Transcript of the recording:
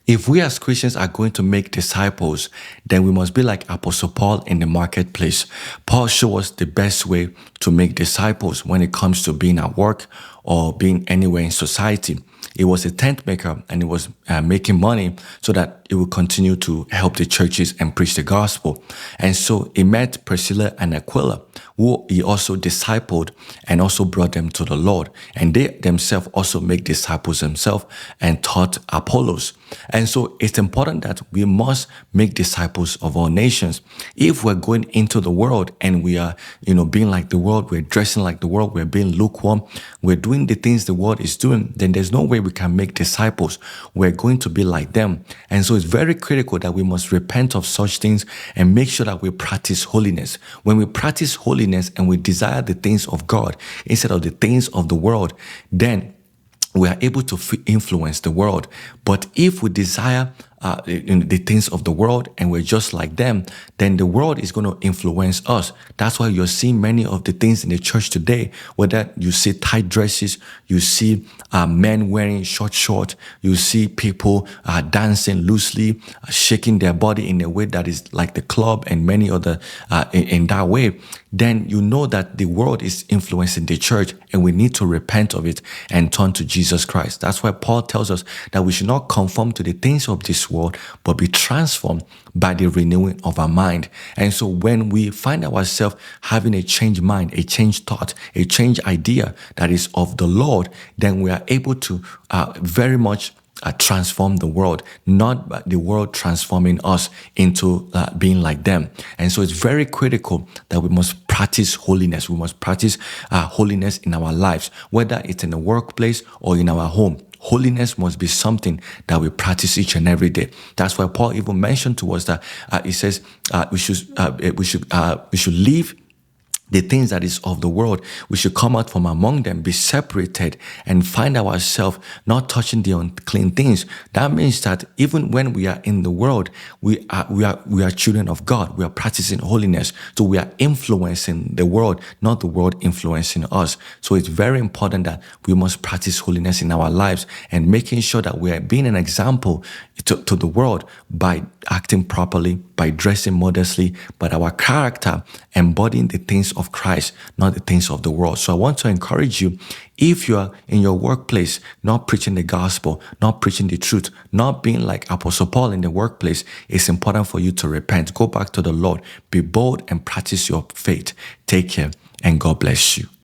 If we as Christians are going to make disciples, then we must be like Apostle Paul in the marketplace. Paul showed us the best way to make disciples when it comes to being at work or being anywhere in society. He was a tent maker and he was making money so that he would continue to help the churches and preach the gospel. And so he met Priscilla and Aquila, who he also discipled and also brought them to the Lord. And they themselves also make disciples themselves and taught Apollos. And so it's important that we must make disciples of all nations. If we're going into the world and we are, being like the world, we're dressing like the world, we're being lukewarm, we're doing the things the world is doing, then there's no way we can make disciples. We're going to be like them. And so it's very critical that we must repent of such things and make sure that we practice holiness. When we practice holiness and we desire the things of God instead of the things of the world, then we are able to influence the world. But if we desire the things of the world and we're just like them, then the world is going to influence us. That's why you're seeing many of the things in the church today, whether you see tight dresses, you see men wearing short, you see people dancing loosely, shaking their body in a way that is like the club and many other in that way, then you know that the world is influencing the church and we need to repent of it and turn to Jesus Christ. That's why Paul tells us that we should not conform to the things of this world, but be transformed by the renewing of our mind. And so when we find ourselves having a changed mind, a changed thought, a changed idea that is of the Lord, then we are able to very much transform the world, not the world transforming us into being like them. And so it's very critical that we must practice holiness. We must practice holiness in our lives, whether it's in the workplace or in our home. Holiness must be something that we practice each and every day. That's why Paul even mentioned to us that he says we should leave the things that is of the world. We should come out from among them, be separated, and find ourselves not touching the unclean things. That means that even when we are in the world, we are children of God. We are practicing holiness. So we are influencing the world, not the world influencing us. So it's very important that we must practice holiness in our lives and making sure that we are being an example to the world by acting properly, by dressing modestly, but our character embodying the things of Christ, not the things of the world. So I want to encourage you, if you are in your workplace, not preaching the gospel, not preaching the truth, not being like Apostle Paul in the workplace, it's important for you to repent. Go back to the Lord, be bold and practice your faith. Take care and God bless you.